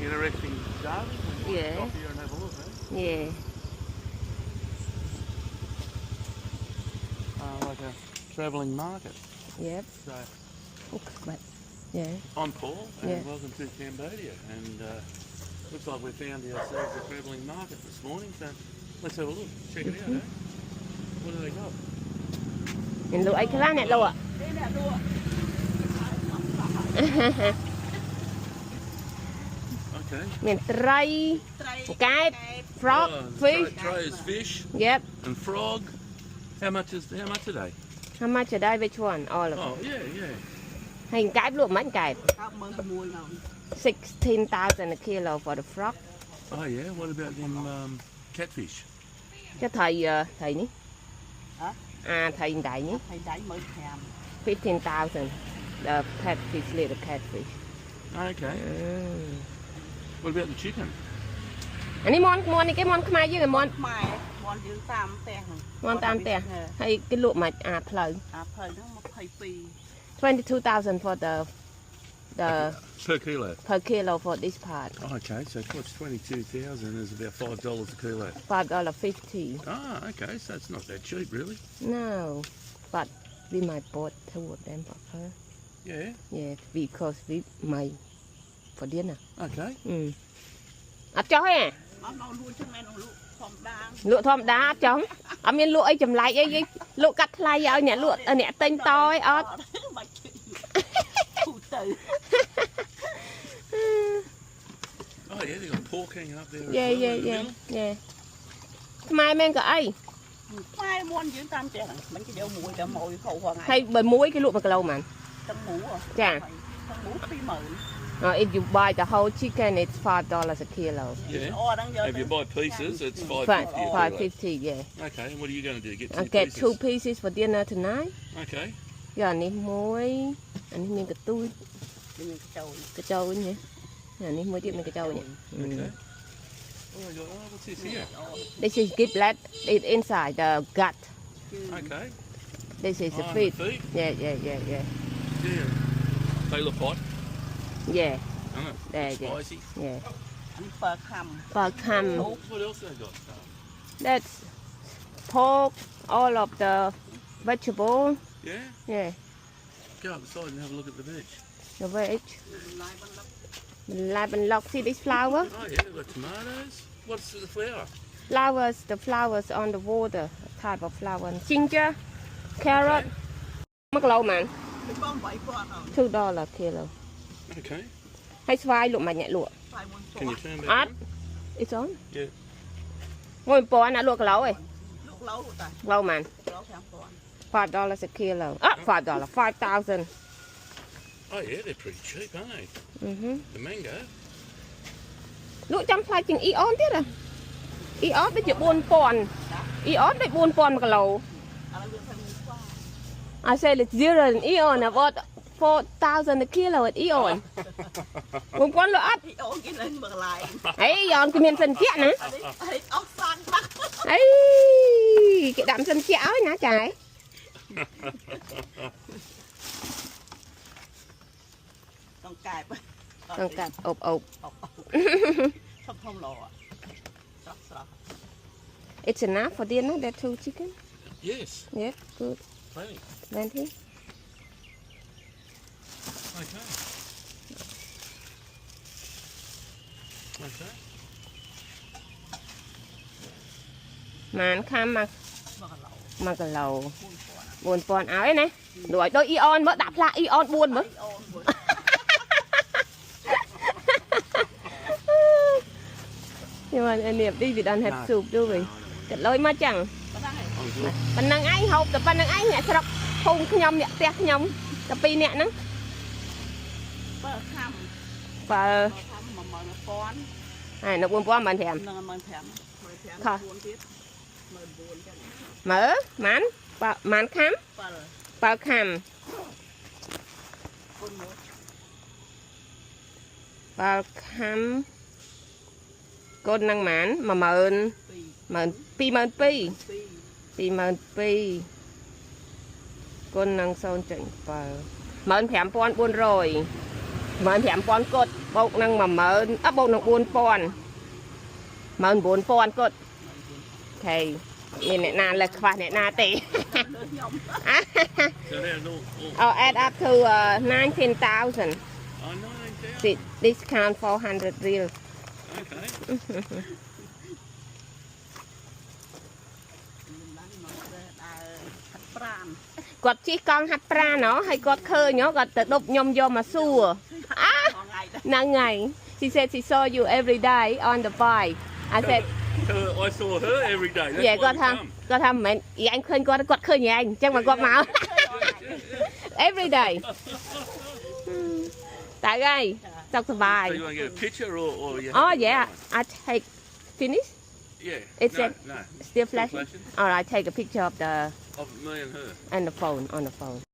interesting darling. Yeah. Stop here and have a look, eh? Yeah. Like a travelling market. Yep. So, But yeah. I'm Paul, and Yeah. welcome to Cambodia. And looks like we found ourselves a travelling market this morning. So let's have a look. Check it out, eh? What do they got? មានលក់អីខ្លះអ្នកលក់ Okay. មានត្រីកែប frog fish Tray is fish yep and frog. How much are they? how much are they which one all of Oh, yeah, yeah. ហើយកែបលក់មិនកែប16,000 a kilo for the frog Oh, yeah. What about them catfish? ចុះត្រីត្រីនេះត្រីដៃនេះ15,000 the catfish little catfish Okay. What about the chicken? អានេះមន់នេះគេមន់ខ្មែរយើងមន់ខ្មែរមន់យើងតាមផ្ទះមន់តាមផ្ទះហើយគេលក់មកផ្លូវហ្នឹង22,000 for the per kilo for this part Oh, okay, so what's 22,000 is about $5 a kilo. $5.50 Ah, okay, so it's not that cheap, really. no but we might bought two of them for her Yeah. yeah because we might for dinner Okay. អត់ចោះទេលក់ធម្មតាអត់ចង់អត់មានលក់អីចម្លែកអីលក់កាត់ថ្លៃឲ្យអ្នកលក់អ្នកទិញតឯអត់ Oh, yeah, they got pork hanging up there. Yeah. ខ្មែរមែនក៏អីខ្មែរមន់យើងតាមផ្ទះហ្នឹងមិនគេយកមួយតែមួយខោហងៃ ហើយបើមួយគេលក់1គីឡូហ្មង ទាំងមូចា ទាំងមូ20000 if you buy the whole chicken it's $5 a kilo Yeah. If you buy pieces, it's $5.50. yeah Okay, and what are you going to do? Get I get 2 pieces for dinner tonight Okay. យកអានេះមួយអានេះមានកន្ទួយ មានកញ្ចោយ កញ្ចោយនេះអានេះមួយទៀតមានកញ្ចោយនេះ Okay. What's this here? This is giblet it's inside the gut Okay. this is the Oh, feet the feet? yeah Yeah. They look hot. yeah Aren't there they? Spicy. yeah បើខំ for come What else they got? that's pork all of the vegetable Yeah? yeah Go outside and have a look at the veg. the veg live and lock see this flower Oh, yeah, they've got tomatoes. What's the flower? the flowers on the water type of flower ginger carrot 1គីឡូហ្មង $2 kilo Okay. ហើយស្វាយលក់មិនអ្នកលក់ Can you turn អ back ត់ it's on Yeah. 1000ណាលក់គីឡូឯង លក់ឡូវតា ឡូហ្មង $5 a kilo $5 5,000 Oh, yeah, they're pretty cheap, aren't they? The mango. លក់ចាំថ្លៃជាង EON ទៀតហ៎ EON ដូចជា 4,000 EON ដូច 4,000 1គីឡូ I say it's zero in EON about 4,000 a kilo at EON 4,000លក់អត់ អូគេលេងមើលកន្លែង អី EON គេមានសិនជាណា អស់សាន់បាក់ អីគេដាក់សិនជាឲ្យណាចាយ ต้องកែប ต้องកាត់អប ធំឡស្រស់ It's enough for dinner that 2 chicken Yes. yeah good Plenty. plenty Okay. Okay. ម៉ានខាំមក មកកន្លោ 1គីឡូ 4,000ឲ្យណាដូច EON មើលដាក់ផ្លាក EON 4មើល nhưng mà anh niệm đi vì đang hẹp sụp đưa vì cái lối mà chẳng ប៉ុណ្ណឹងឯងហូបតែប៉ុណ្ណឹងឯងអ្នកស្រុកភូមិខ្ញុំអ្នកផ្ទះខ្ញុំតែពីរអ្នកហ្នឹង បើខំ បើ ខំ11000 ហើយនៅ 4,000 បាន5 នឹង15000 ខោះ 4ទៀត14000ចឹង មើលម៉ានម៉ានខាំ 7 បើខាំ គុណមួយ បើខាំកូននឹងម៉ាន 10000 22,000 កូននឹង 0.7 15,400 15,000 cốt bốc năng mà mở bốc năng 4,000 mở 4,000 cốt ok mình nè na là khoa nè na tệ So there's all add up to 19,000 oh, 9,000. See, discount 400 real Okay. quạt chi con hạt pra nó hay quạt khơi nó quạt tự đục nhom vô mà xua năng ngày she said she saw you every day on the bike I said I saw her every day. That's yeah why có thăm mẹ anh khơi quạt khơi nhà anh chắc mà quạt máu every day tại đây sao sờ bài So you want to get a picture or you oh yeah I take finish Yeah. It's no, a- no. still flashing flashing? or I take a picture of the Of me and her. and the phone on the phone